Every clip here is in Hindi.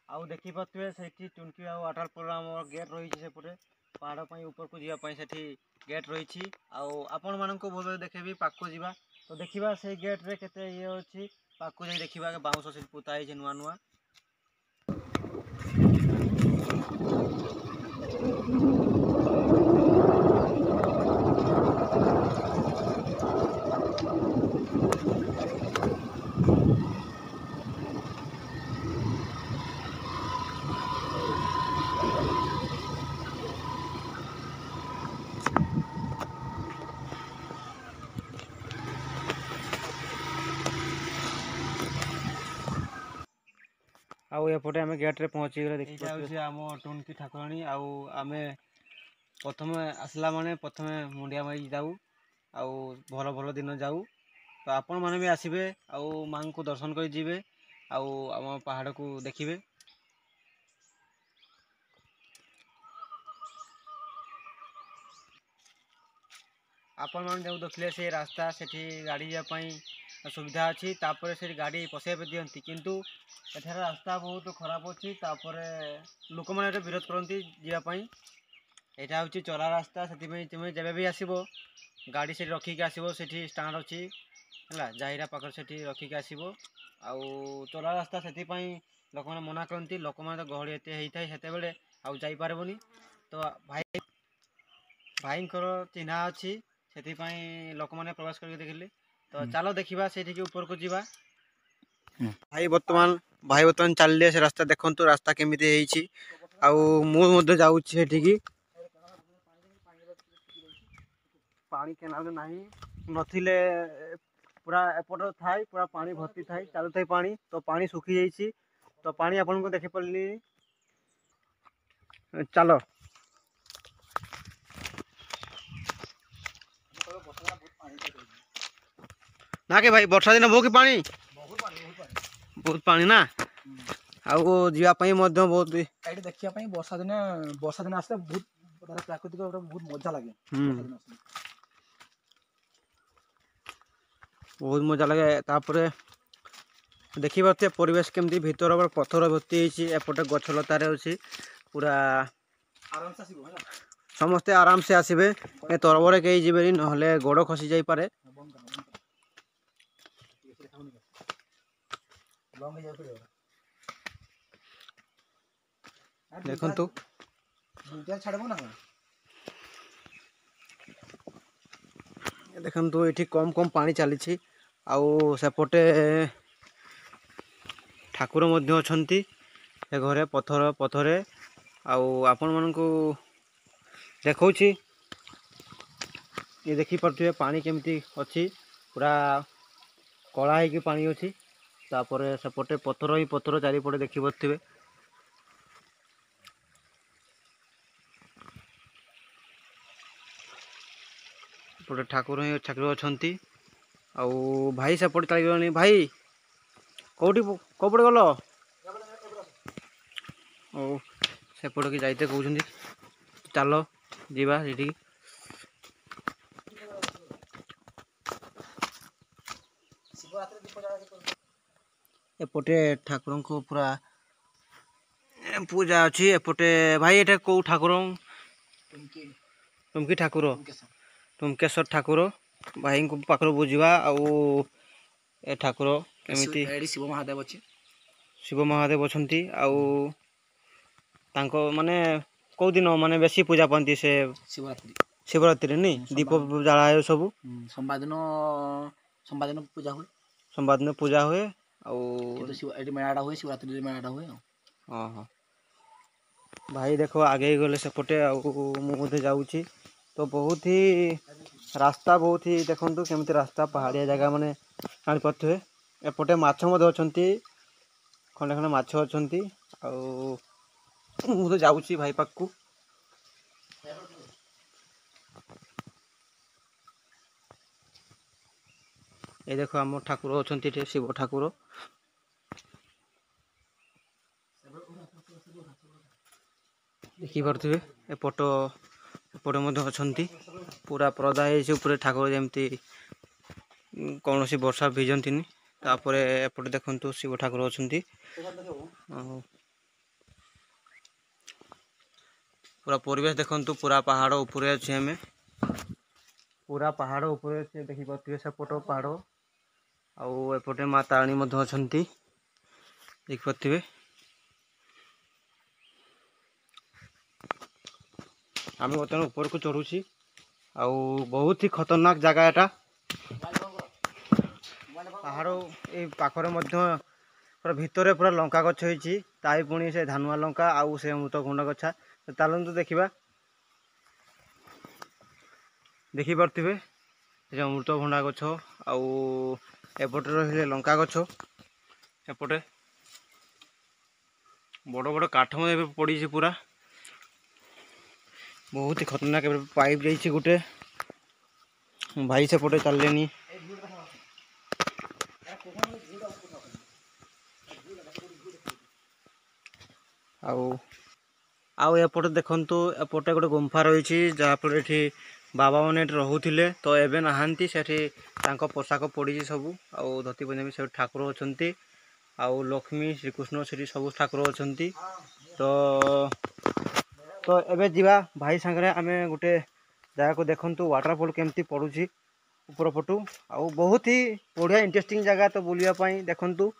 आउ देखि पारे से टुनकी वाटरफॉल आम गेट रही सेपटे पहाड़ पर ऊपर को जावाई से गेट रही आपण मानक भल देखेबी पाक जा तो देखा से गेट रे केते ये अच्छी पाक जा देखा बाउंश से पोताई नुआ नुआ आउपटे आम गेट्रे पहुँची गले देखिए आम टुनकी ठाकुराणी आम प्रथम आसला माने प्रथम मुंडिया मारी जाऊ आउ भल भल दिन जाऊ तो आपण मैंने भी आसबे आउ माँ को दर्शन कर जीवे आउ आम पहाड़ को देखिए आपण मैंने जो देखिले से रास्ता से गाड़ी जावाई सुविधा अच्छी तापर से गाड़ी पशे दिखती किंतु एठार रास्ता बहुत खराब अच्छी लोक मैंने विरोध करती जावाई यहाँ हूँ चला रास्ता से तुम्हें जब भी आसब गाड़ी से रखिक आसब से स्टाण्ड अच्छी है जाहिरा पाखर से रखिक आसब आउ चला रास्ता से लोक मैंने मना करती लोक मैंने तो गहली एत होता है से आउ जापारबनी तो भाई भाई चिन्हा अच्छी से लोक मैंने प्रवेश करके देखिले तो चलो देखा से ऊपर को जीवा भाई बर्तमान चलिए से रास्ता देखु रास्ता केमी आउ जाऊँगी पानी केनाल नहीं नथिले पूरा एपट थाई पूरा पानी भर्ती थाई चालू थाई पानी तो पानी सुखी जाइए तो पानी आपन को देखि पारे चलो ना के भाई वर्षा दिन बहु कि पानी बहुत पानी ना आउ जावाई बहुत देखा वर्षा दिन आसले बहुत प्राकृतिक बहुत मजा लगे बहुत मजा लगे तापर देखी पारे परिवेश केमती भीतर पथर भर्ती एपटे गछलतार अच्छी पूरा समस्ते आराम से आसबे तरबरे कहीं जीवे ना गोड़ खसी जापे देखु देखु ये कम कम पानी चली आउ सेपटे ठाकुर अच्छी घरे पथर पथरे आपण मान देखा ये देखिपे पानी केमती अच्छी पूरा कला है पानी अच्छी तापर सेपटे पथर ही पथर चारिपटे देखिपे पटे ठाकुर ही ठाकुर अच्छी आउ भाई सेपटे चली भाई कौटी कौपटे गल सेपट की जाते कहते चलो जीवा ये एपटे ठाकुर को पूरा पूजा अच्छी एपटे भाई ये कौ ठाकुर टुमकी ठाकुर टुमकेश्वर ठाकुर भाई को पाखर बुझा आउ ए ठाकुर केमिति शिव महादेव अच्छे शिव महादेव अच्छी आउ माने कौ दिन माने बेसी पूजा पाती से शिवरात्रि शिवरात्रि नहीं दीप जला सब सोमवार दिन पूजा हुए सोमवार दिन पूजा हुए मेलाटा हुए शिवरात्रि मेलाटा हुए हाँ भाई देखो आगे गले सेपटे मुझे जाऊँगी तो बहुत ही रास्ता बहुत ही देखु केमती रास्ता पहाड़िया जगह माने जानी पारे एपटे माछ अच्छा खंडे खंडे माछ अच्छा मुझे जाऊँगी भाई पाक को ये देखो आम ठाकुर अच्छा शिव ठाकुर देखिपे एपट एपटे अच्छा पूरा प्रदा है ठाकुर जमती कौन सी वर्षा भिजंती तापर एपटे देखु शिव ठाकुर अच्छा पूरा परिवेश देखंतु पूरा पहाड़ ऊपर अच्छे हमें पूरा पहाड़ ऊपर अच्छे देखि पारे सेपट पहाड़ आउ एपटे माँ तारिणी देखि पारे आम बर्तमान ऊपर को चढ़ुची आउ बहुत ही खतरनाक जगह एटा पहाड़ ए पाखरे पूरा भितर पूरा लंका गछ होती ताई पुणी से धानुआ लंका आउ से अमृतभंडा गछा चलतु देखा देखी पारे ये अमृतभंडा गछ आउ एपटे रही लंका गछ एपटे बड़ बड़ काठ पड़ी पूरा बहुत ही खतरनाक पाइप जाइए गोटे भाई सेपटे चलनी आउ एपटे देखंतु एपटे गोटे गुंफा रही जहाँफल ये बाबा मैंने रोते तो एवं नहांती से पोशाक पड़ी सब आउ धोती पंजाबी से ठाकुर अच्छा आउ लक्ष्मी श्रीकृष्ण से सब ठाकुर अच्छा तो एबे जीवा भाई सांगरे आमे गोटे जगह को देखंतु वाटरफॉल केमती पड़ुची ऊपर पटू आउ बहुत ही बढ़िया इंटरेस्टिंग जगह तो बुलिया पाई देखंतु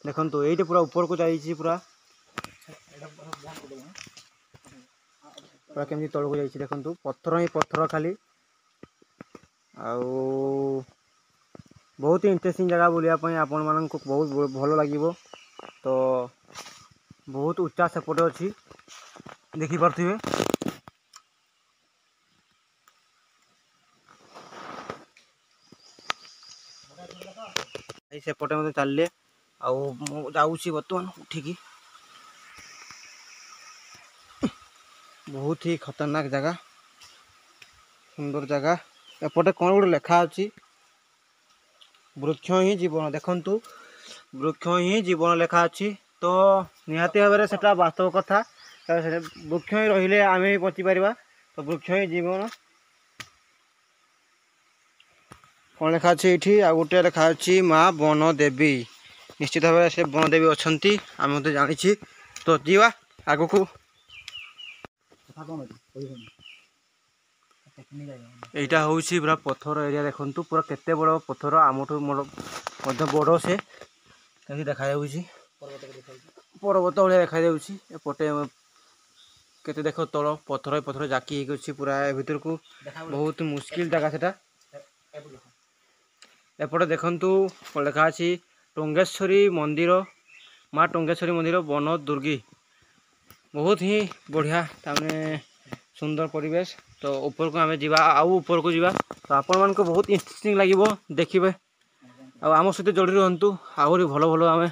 देखंतु एइटे पूरा ऊपर को जाइए पूरा पूरा केमती तल को जाइए देखंतु पत्थर ही पत्थर खाली आउ बहुत ही इंटरेस्टिंग जगह बुलिया पाई आपण मानक बहुत भल लागिवो तो बहुत उच्चा सेपटे अच्छी देखी पारे सेपटे मत चलिए आउची बर्तमान उठिकी बहुत ही खतरनाक जगह सुंदर जगह एपटे कौन गोटे लेखा अच्छी वृक्ष ही जीवन देखंतु वृक्ष ही जीवन लेखा अच्छी तो निहाती भाव में सेटा वास्तव कथा वृक्ष ही रहिले आमे ही बची पारिबा तो वृक्ष ही जीवन कौन लेखा अच्छी ये आ गोटे लेखा अच्छी माँ वन देवी निश्चित भाव से वन देवी अच्छा आम जानी तो जीवा आग को यहाँ हूँ पूरा पत्थर एरिया देखु पूरा केते बड़ पत्थर आम बड़ से देखा पर्वत भाया देखा एपटे केते देख तल पत्थर पत्थर जाकी होगी पूरा भीतर को बहुत मुस्किल जगह सेटा एपटे देखंतु लेखा अच्छी टंगेश्वरी मंदिर माँ टंगेश्वरी मंदिर वन दुर्गी बहुत ही बढ़िया तमें सुंदर परिवेश तो ऊपर को आम जा आउ ऊपर को जीवा तो आपण मान को बहुत इंटरेस्टिंग लगे देखिए आम सहित जोड़ी रुहतु आहरी भल भल आम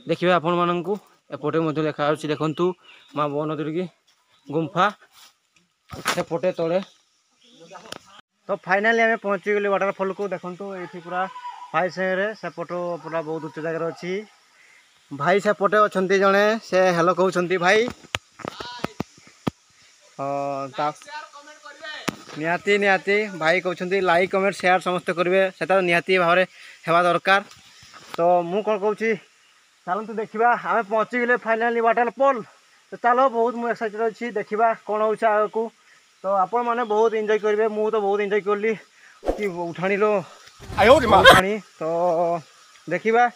देखिए आपण मानू एपटे लेखा देखंतु माँ वन दुर्गी गुंफा सेपटे तले तो फाइनाली आम पहुँची गली वाटरफॉल को देखंतु ये पूरा भाई से सेपट पूरा बहुत उच्च जगह अच्छी भाई सेपटे अच्छा जड़े से हेलो कहते भाई निहाती निहाती भाई कहते लाइक कमेंट शेयर समस्त करेंगे से निहाती भाव हेबा दरकार तो मु कौन कहूँ चलते देखा आम पहुँची गले फाइनाली वाटरफॉल तो चलो बहुत मुझे एक्साइटेड अच्छी देखा कौन हो आगे तो आपण मैंने बहुत एंजॉय करेंगे मु तो बहुत एंजॉय कली कि उठाणी लो उठाणी तो देखा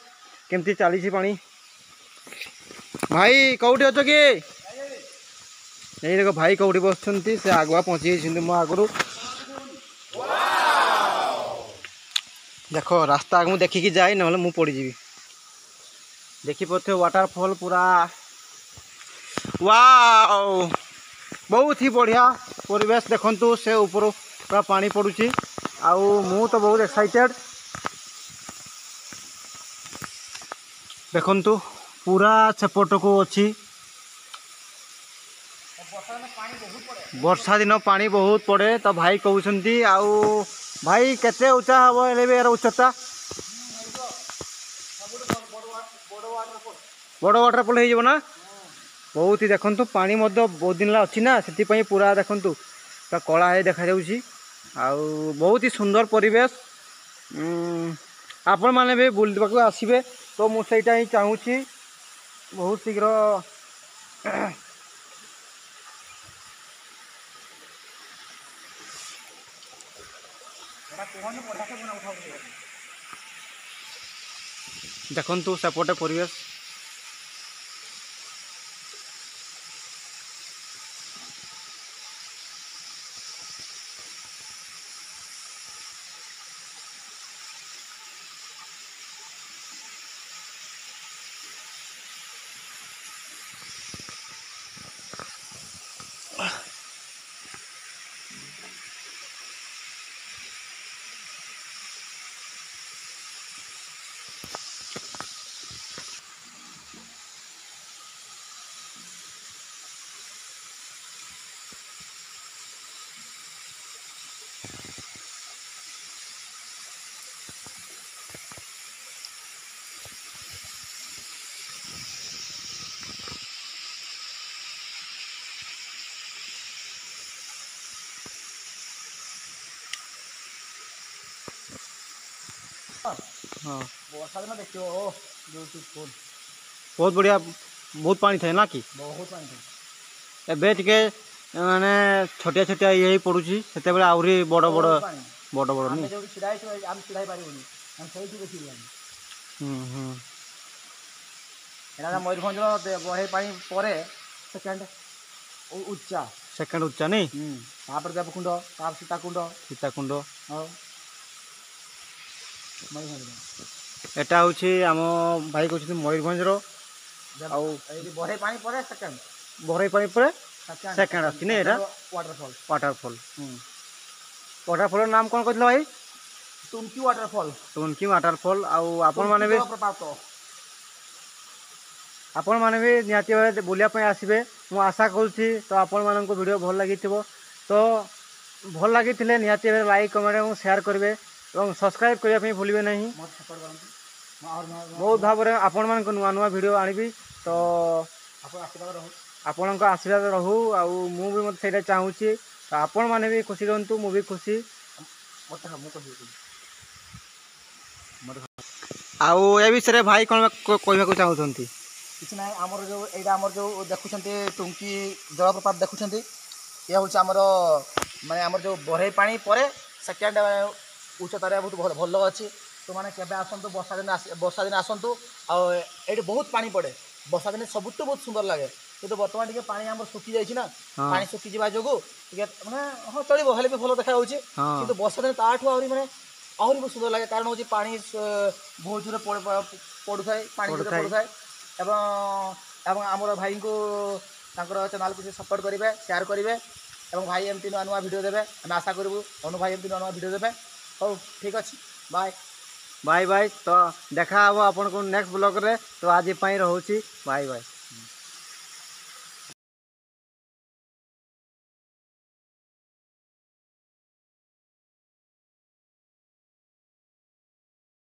केमती चली पानी भाई कौटी अच्छ कि ये देखो भाई कौटी बस से आगुआ पहुँची मो आगु देख रास्ता आगे मुझे देखिकी जाए ना मु पड़जी देखी पारे वाटरफॉल पूरा वाओ बहुत ही बढ़िया परिवेश देखंतु से ऊपर पूरा पानी पड़ुची आउ मु तो बहुत एक्साइटेड देखंतु पूरा सेपट को अच्छी वर्षा दिन पानी बहुत पड़े तो भाई कहते आउ भाई केते उच्चा हम यार उच्चता बड़ वाटरफॉल हो ना बहुत ही देखंतु पानी बहुत दिन अच्छी ना से पूरा देखंतु पूरा कला है देखा आउ बहुत ही सुंदर परिवेश आपण मैंने भी बुलवाक आसबे तो मुझे ही चाहूँगी बहुत शीघ्र ଦେଖନ୍ତୁ ସେପଟେ ପରିବେଶ। हाँ ବର୍ଷା ଦିନ ଦେଖିବ ଓ ଫୁଲ ବହୁତ ବଢ଼ିଆ, ବହୁତ ପାଣି ଥାଏ ନା କି? ବହୁତ ପାଣି ଥାଏ। ଏବେ ଟିକେ ମାନେ ଛୋଟିଆ ଛୋଟିଆ ଇଏ ହେଇ ପଡ଼ୁଛି, ସେତେବେଳେ ଆହୁରି ବଡ଼ ବଡ଼ ବହୁତ ପାଣି। ବଡ଼ ବଡ଼ ନି। ଆମେ ଯୋଉଠି ଛିଡ଼ା ହେଇଛୁ ଆମେ ଛିଡ଼ା ହେଇପାରିବୁନି, ଆମେ ସେଇଠି ଦେଖିବୁ ଆମେ। ଏଇଟା ମୟୂରଭଞ୍ଜର ବହେ ପାଣି ପରେ ସେକେଣ୍ଡ ଉଚ୍ଚା। ସେକେଣ୍ଡ ଉଚ୍ଚା ନାଇଁ? ତାପରେ ଦେବକୁଣ୍ଡ, ତାପରେ ସୀତାକୁଣ୍ଡ। ସୀତାକୁଣ୍ଡ। ଆଉ ମୟୂରଭଞ୍ଜ ଏଟା ହେଉଛି ଆମ ଭାଇ କହୁଛନ୍ତି ମୟୂରଭଞ୍ଜର। ଆଉ ଏଇଠି ବହେ ପାଣି ପରେ ସେକେଣ୍ଡ। ବରେଇ ପାଣି ପରେ ସେକେଣ୍ଡ ଆସୁଛି ନାଇଁ ଏଇଟା? ୱାଟରଫଲ୍। ୱାଟରଫଲ୍। ୱାଟରଫଲ୍ର ନାମ କ'ଣ କହିଥିଲ ଭାଇ? ଟୁମକି ୱାଟରଫଲ୍। ଟୁମକି ୱାଟରଫଲ୍। ଆଉ ଆପଣମାନେ ବି ନିହାତି ଭାବରେ ବୁଲିବା ପାଇଁ ଆସିବେ, ମୁଁ ଆଶା କରୁଛି। ତ ଆପଣମାନଙ୍କୁ ଭିଡ଼ିଓ ଭଲ ଲାଗିଥିବ, ତ ଭଲ ଲାଗିଥିଲେ ନିହାତି ଭାବରେ ଲାଇକ୍, କମେଣ୍ଟ ଏବଂ ସେୟାର କରିବେ ଏବଂ ସବସ୍କ୍ରାଇବ୍ କରିବା ପାଇଁ ଭୁଲିବେ ନାହିଁ। ବହୁତ ଭାବରେ ଆପଣମାନଙ୍କୁ ନୂଆ ନୂଆ ଭିଡ଼ିଓ ଆଣିବି, ତ ଆପଣଙ୍କ ଆଶୀର୍ବାଦ ରହୁ। ଆଉ ମୁଁ ବି ମୋତେ ସେଇଟା ଚାହୁଁଛି, ତ ଆପଣମାନେ ବି ଖୁସି ରୁହନ୍ତୁ, ମୁଁ ବି ଖୁସି। ଆଉ ଏ ବିଷୟରେ ଭାଇ କ'ଣ କହିବାକୁ ଚାହୁଁଛନ୍ତି? କିଛି ନାହିଁ, ଆମର ଯେଉଁ ଏଇଟା ଆମର ଯେଉଁ ଦେଖୁଛନ୍ତି ଟୁମକି ଜଳପ୍ରପାତ ଦେଖୁଛନ୍ତି, ଇଏ ହେଉଛି ଆମର ମାନେ ଆମର ଯେଉଁ ବରେଇ ପାଣି ପରେ ସେକେଣ୍ଡ ଉଚ୍ଚତାରେ ବହୁତ ଭଲ ଅଛି। ତୁମମାନେ କେବେ ଆସନ୍ତୁ, ବର୍ଷା ଦିନେ ଆସନ୍ତୁ। ଆଉ ଏଇଠି ବହୁତ ପାଣି ପଡ଼େ, ବର୍ଷା ଦିନେ ସବୁଠୁ ବହୁତ ସୁନ୍ଦର ଲାଗେ। କିନ୍ତୁ ବର୍ତ୍ତମାନ ଟିକେ ପାଣି ଆମର ଶୁଖିଯାଇଛି ନା, ପାଣି ଶୁଖିଯିବା ଯୋଗୁଁ ଟିକେ ମାନେ ହଁ ଚଳିବ, ହେଲେ ବି ଭଲ ଦେଖାଯାଉଛି। କିନ୍ତୁ ବର୍ଷା ଦିନେ ତାଠୁ ଆହୁରି ବହୁତ ସୁନ୍ଦର ଲାଗେ, କାରଣ ହେଉଛି ପାଣି ବହୁତ ଜୋରେ ପଡ଼ୁଥାଏ, ପାଣି ଜୋରେ ପଡ଼ୁଥାଏ। ଏବଂ ଆମର ଭାଇଙ୍କୁ ତାଙ୍କର ଚ୍ୟାନେଲକୁ ସେ ସପୋର୍ଟ କରିବେ, ସେୟାର କରିବେ ଏବଂ ଭାଇ ଏମିତି ନୂଆ ନୂଆ ଭିଡ଼ିଓ ଦେବେ। ଆମେ ଆଶା କରିବୁ ଅନୁ ଭାଇ ଏମିତି ନୂଆ ନୂଆ ଭିଡ଼ିଓ ଦେବେ। ହଉ ଠିକ୍ ଅଛି, ବାଏ ବାଏ ବାଏ। ତ ଦେଖା ହେବ ଆପଣଙ୍କୁ ନେକ୍ସଟ ବ୍ଲଗ୍ରେ। ତ ଆଜି ପାଇଁ ରହୁଛି, ବାଏ ବାଏ।